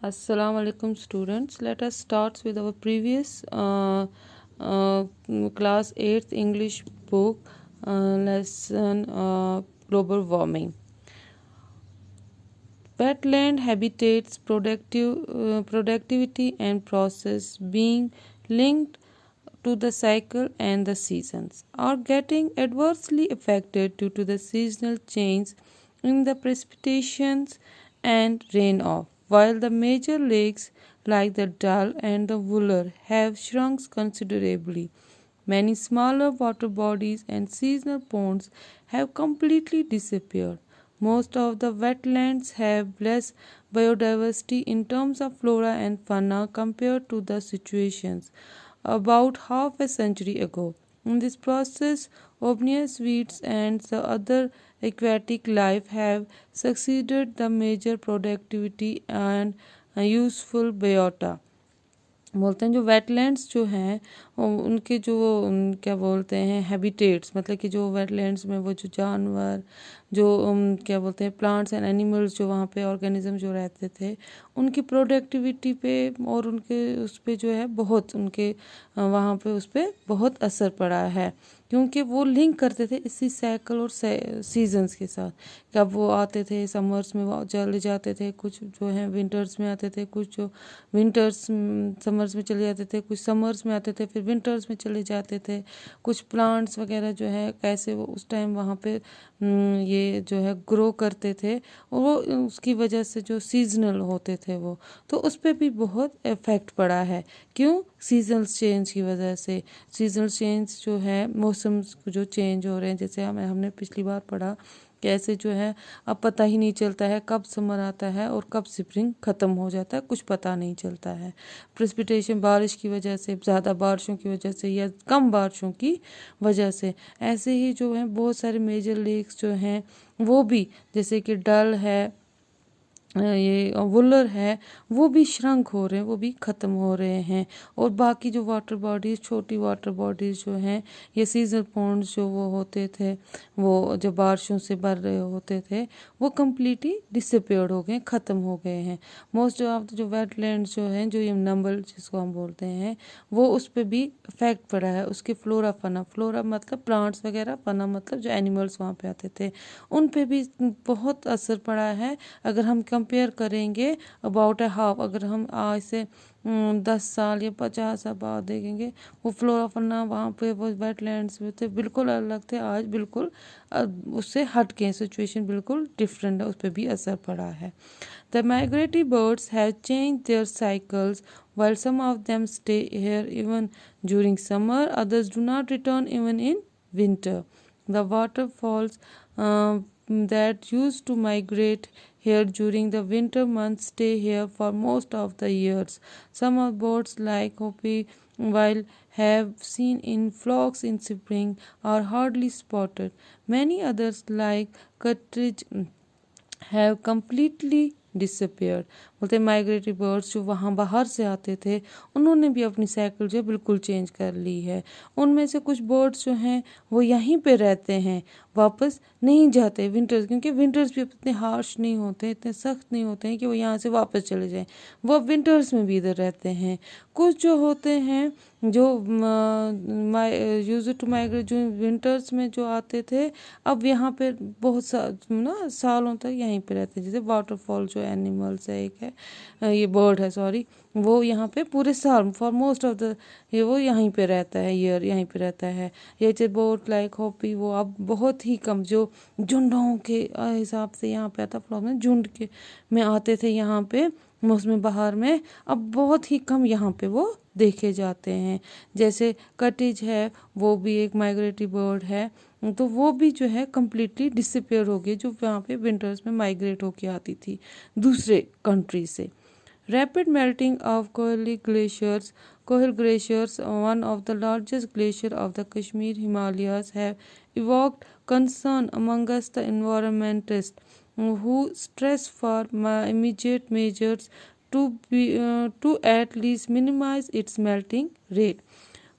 Assalamu alaikum students. Let us start with our previous uh, class 8th English book lesson global warming. Wetland habitats productivity and process being linked to the cycle and the seasons are getting adversely affected due to the seasonal change in the precipitations and rain-off. While the major lakes like the Dal and the Wooler have shrunk considerably, many smaller water bodies and seasonal ponds have completely disappeared. Most of the wetlands have less biodiversity in terms of flora and fauna compared to the situations about half a century ago. In this process, obvious weeds and the other aquatic life have succeeded the major productivity and useful biota. बोलते हैं जो wetlands जो हैं उनके जो क्या बोलते हैं हैबिटेट्स मतलब कि जो वेटलैंड्स में वो जो जानवर जो क्या बोलते हैं प्लांट्स एंड एनिमल्स जो वहाँ पे ऑर्गेनिज्म जो रहते थे उनकी प्रोडक्टिविटी पे और उनके उस पे जो है बहुत उनके वहाँ पे उस पर बहुत असर पड़ा है क्योंकि वो लिंक करते थे इसी साइकिल और सीजन्स के साथ कब वो आते थे समर्स में वो चले जाते थे कुछ जो है विंटर्स में आते थे कुछ जो विंटर्स समर्स में चले जाते थे कुछ समर्स में आते थे फिर विंटर्स में चले जाते थे कुछ प्लांट्स वगैरह जो है कैसे वो उस टाइम वहाँ पे ये जो है ग्रो करते थे और वो उसकी वजह से जो सीजनल होते थे वो तो उस पर भी बहुत इफ़ेक्ट पड़ा है क्यों सीजनल चेंज की वजह से सीजनल चेंज जो है मौसम जो चेंज हो रहे हैं जैसे हमने पिछली बार पढ़ा कैसे जो है अब पता ही नहीं चलता है कब समर आता है और कब स्प्रिंग ख़त्म हो जाता है कुछ पता नहीं चलता है प्रेसिपिटेशन बारिश की वजह से ज़्यादा बारिशों की वजह से या कम बारिशों की वजह से ऐसे ही जो है बहुत सारे मेजर लेक्स जो हैं वो भी जैसे कि डल है ये वुलर है वो भी श्रंक हो रहे हैं वो भी ख़त्म हो रहे हैं और बाकी जो वाटर बॉडीज़ छोटी वाटर बॉडीज़ जो हैं ये सीजनल पॉन्ड्स जो वो होते थे वो जो बारिशों से भर रहे होते थे वो कम्प्लीटली डिसअपेयर्ड हो गए ख़त्म हो गए हैं मोस्ट ऑफ जो वेटलैंड्स जो हैं जो ये नंबल जिसको हम बोलते हैं वो उस पर भी इफेक्ट पड़ा है उसके फ्लोरा मतलब प्लांट्स वगैरह फना मतलब जो एनिमल्स वहाँ पे आते थे उन पे भी बहुत असर पड़ा है अगर हम कंपेयर करेंगे अबाउट ए हाफ अगर हम आज से 10 साल या 50 साल बाद देखेंगे वो फ्लोरा फना वहाँ पे वो वेटलैंड्स में थे बिल्कुल अलग थे आज बिल्कुल उससे हट के सिचुएशन बिल्कुल डिफरेंट है उस पर भी असर पड़ा है The migratory birds have changed their cycles while some of them stay here even during summer others do not return even in winter the waterfalls that used to migrate here during the winter months stay here for most of the years. Some of birds like Hopi while have seen in flocks in spring are hardly spotted. Many others like Cuttridge have completely disappeared बोलते migratory birds जो वहाँ बाहर से आते थे उन्होंने भी अपनी साइकिल जो बिल्कुल चेंज कर ली है उनमें से कुछ बर्ड्स जो हैं वो यहीं पे रहते हैं वापस नहीं जाते विंटर्स क्योंकि विंटर्स भी इतने हार्श नहीं होते इतने सख्त नहीं होते हैं कि वो यहाँ से वापस चले जाएं वो विंटर्स में भी इधर रहते हैं कुछ जो होते हैं जो यूज टू माइग्रेट जो विंटर्स में जो आते थे अब यहाँ पे बहुत सालों तक यहीं पे रहते हैं जैसे वाटरफॉल जो एनिमल्स है एक है ये बर्ड है सॉरी वो यहाँ पे पूरे साल फॉर मोस्ट ऑफ द ये वो यहीं पे रहता है ईयर यहीं पे रहता है ये जो बोट लाइक हॉपी वो अब बहुत ही कम जो झुंडों के हिसाब से यहाँ पे आता फ्लॉक में झुंड के में आते थे यहाँ पे मौसम बहार में अब बहुत ही कम यहाँ पे वो देखे जाते हैं जैसे कटिज है वो भी एक माइग्रेटरी बर्ड है तो वो भी जो है कम्प्लीटली डिसअपेयर हो गई जो वहाँ पे विंटर्स में माइग्रेट होके आती थी दूसरे कंट्री से Rapid melting of Kohil glaciers, one of the largest glaciers of the Kashmir Himalayas, have evoked concern amongst the environmentalists who stress for immediate measures to at least minimize its melting rate.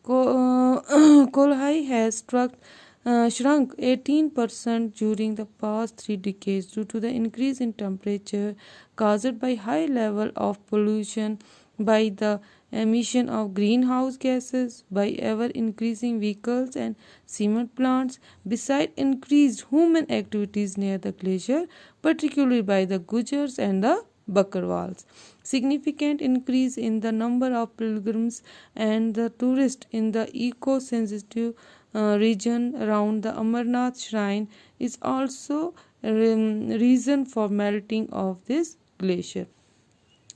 Kolhai has struck shrunk 18% during the past 3 decades due to the increase in temperature caused by high level of pollution, by the emission of greenhouse gases, by ever increasing vehicles and cement plants, beside increased human activities near the glacier, particularly by the Gujars and the Bakarwals. Significant increase in the number of pilgrims and the tourists in the eco-sensitive region around the Amarnath shrine is also a reason for melting of this glacier.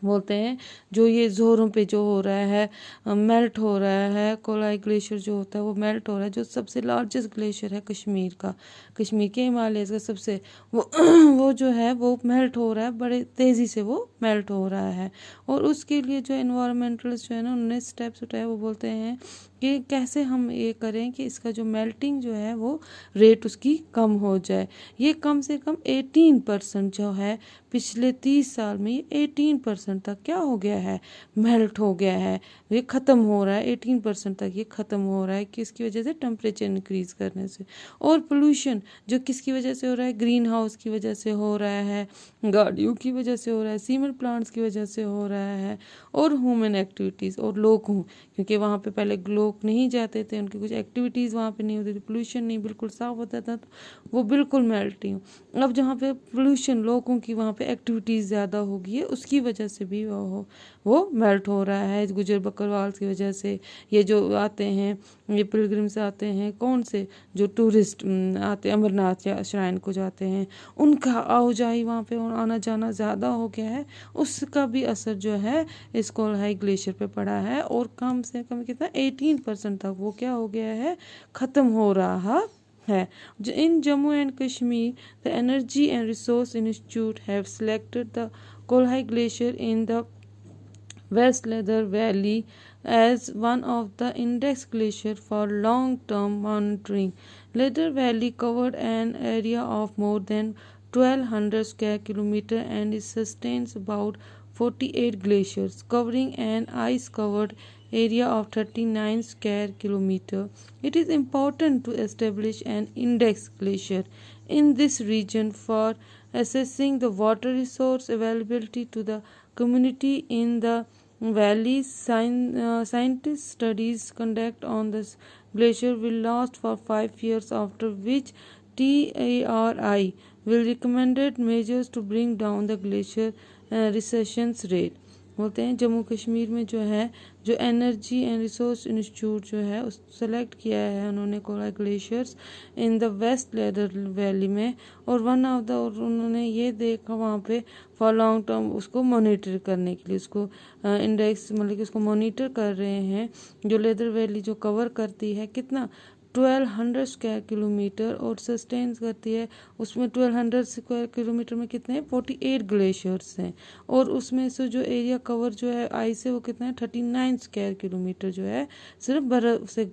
बोलते हैं जो ये ज़ोरों पे जो हो रहा है मेल्ट हो रहा है कोलाई ग्लेशियर जो होता है वो मेल्ट हो रहा है, जो सबसे लार्जेस्ट ग्लेशियर है कश्मीर का, कश्मीर के हिमालय का सबसे वो जो है वो मेल्ट हो रहा है, बड़े तेज़ी से वो मेल्ट हो रहा है। और उसके लिए जो एनवायरमेंटलिस्ट जो है ना उन्होंने स्टेप्स उठाए, वो बोलते हैं कि कैसे हम ये करें कि इसका जो मेल्टिंग जो है वो रेट उसकी कम हो जाए। ये कम से कम 18% जो है पिछले 30 साल में, ये 18% तक क्या हो गया है, मेल्ट हो गया है, ये ख़त्म हो रहा है। 18% तक ये ख़त्म हो रहा है किसकी वजह से, टेम्परेचर इंक्रीज़ करने से। और पोल्यूशन जो किसकी वजह से हो रहा है, ग्रीन हाउस की वजह से हो रहा है, गाड़ियों की वजह से हो रहा है, सीमेंट प्लांट्स की वजह से हो रहा है, और ह्यूमन एक्टिविटीज़ और लोगों, क्योंकि वहाँ पे पहले लोग नहीं जाते थे, उनकी कुछ एक्टिविटीज़ वहाँ पे नहीं होती थी, पोल्यूशन नहीं बिल्कुल साफ होता था, तो वो बिल्कुल मेल्टिंग। अब जहाँ पे पोल्यूशन लोगों की वहाँ पे एक्टिविटीज़ ज़्यादा होगी है, उसकी वजह से भी वो मेल्ट हो रहा है, गुजर बकरवाल की वजह से। ये जो आते हैं, ये पिलग्रिम्स आते हैं, कौन से जो टूरिस्ट आते अमरनाथ या श्राइन को जाते हैं, उनका आवाजाही वहाँ पे आना जाना ज़्यादा हो गया है, उसका भी असर जो है इस कोलाई ग्लेशियर पे पड़ा है। और कम से कम कितना 18% तक वो क्या हो गया है, ख़त्म हो रहा है। In Jammu and Kashmir, the Energy and Resource Institute have selected the Kolhai Glacier in the West Leather Valley as one of the index glaciers for long-term monitoring. Leather Valley covered an area of more than 1200 square kilometers and it sustains about 48 glaciers, covering an ice-covered area of 39 square kilometers. It is important to establish an index glacier in this region for assessing the water resource availability to the community in the valley. Scientists studies conduct on this glacier will last for 5 years, after which TARI will recommended measures to bring down the glacier recession rate. बोलते हैं जम्मू कश्मीर में जो है, जो energy and resource institute जो है उस select किया है उन्होंने Kolahoi glaciers in the west Lidder valley में, और वन ऑफ द, और उन्होंने ये देखा वहाँ पे फॉर लॉन्ग टर्म उसको मॉनिटर करने के लिए, उसको इंडेक्स मतलब कि उसको मॉनिटर कर रहे हैं। जो लेदर वैली जो कवर करती है कितना 1200 स्क्वायर किलोमीटर और सस्टेन्स करती है, उसमें 1200 स्क्वायर किलोमीटर में कितने 48 ग्लेशियर्स हैं, और उसमें से जो एरिया कवर जो है आइस से वो कितना है 39 स्क्वायर किलोमीटर जो है सिर्फ बर्फ़ से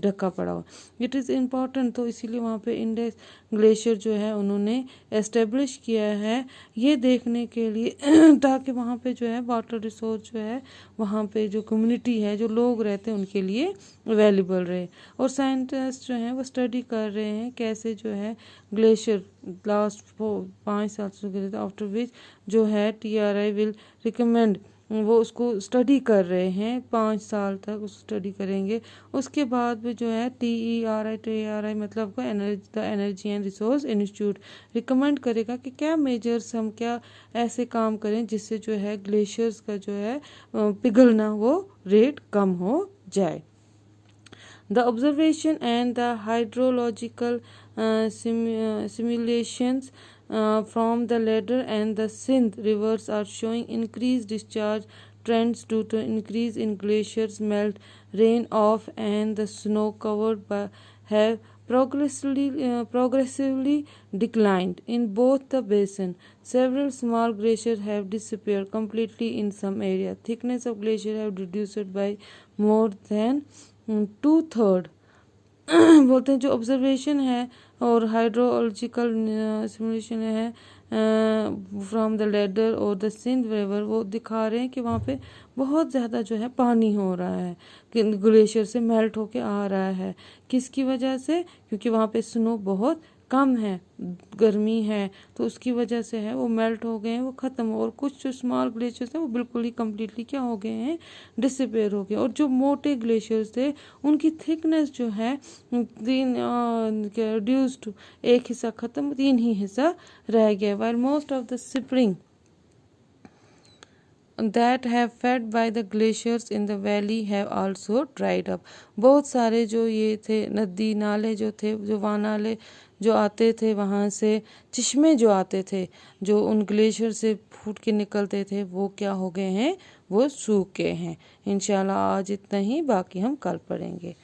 ढका पड़ा हुआ। इट इज़ इम्पॉर्टेंट, तो इसीलिए वहाँ पे इंडेक्स ग्लेशियर जो है उन्होंने एस्टेब्लिश किया है ये देखने के लिए ताकि वहाँ पे जो है वाटर रिसोर्स जो है वहाँ पे जो कम्युनिटी है, जो लोग रहते हैं उनके लिए अवेलेबल रहे। और साइंटिस्ट जो हैं वो स्टडी कर रहे हैं कैसे जो है ग्लेशियर लास्ट 5 साल से, आफ्टर विच जो है TRI विल रिकमेंड, वो उसको स्टडी कर रहे हैं 5 साल तक उसको स्टडी करेंगे। उसके बाद भी जो है TRI मतलब को energy and resource institute recommend करेगा कि क्या मेजर्स हम क्या ऐसे काम करें जिससे जो है ग्लेशियर्स का जो है पिघलना वो रेट कम हो जाए। The observation and the hydrological simulations from the Ladder and the Sindh rivers are showing increased discharge trends due to increase in glaciers melt, rain off, and the snow covered have progressively declined in both the basin. Several small glaciers have disappeared completely in some areas. Thickness of glacier have reduced by more than 2/3। बोलते हैं जो observation है और hydrological simulation है from the ladder और the Sindh river, वो दिखा रहे हैं कि वहाँ पे बहुत ज़्यादा जो है पानी हो रहा है, कि ग्लेशियर से मेल्ट होके आ रहा है। किसकी वजह से? क्योंकि वहाँ पे स्नो बहुत कम है, गर्मी है, तो उसकी वजह से है, वो मेल्ट हो गए हैं, वो ख़त्म। और कुछ जो स्मॉल ग्लेशियर्स हैं वो बिल्कुल ही कम्प्लीटली क्या हो गए हैं, डिसअपेयर हो गए। और जो मोटे ग्लेशियर्स थे उनकी थिकनेस जो है रिड्यूस टू, एक हिस्सा ख़त्म, 3 ही हिस्सा रह गया। While most of the spring that have fed by the glaciers in the valley have also dried up। बहुत सारे जो ये थे नदी नाले जो थे, जो वहाँ नाले जो आते थे, वहाँ से चश्मे जो आते थे, जो उन ग्लेशियर से फूट के निकलते थे, वो क्या हो गए हैं, वो सूख गए हैं। इंशाल्लाह आज इतना ही, बाकी हम कल पढ़ेंगे।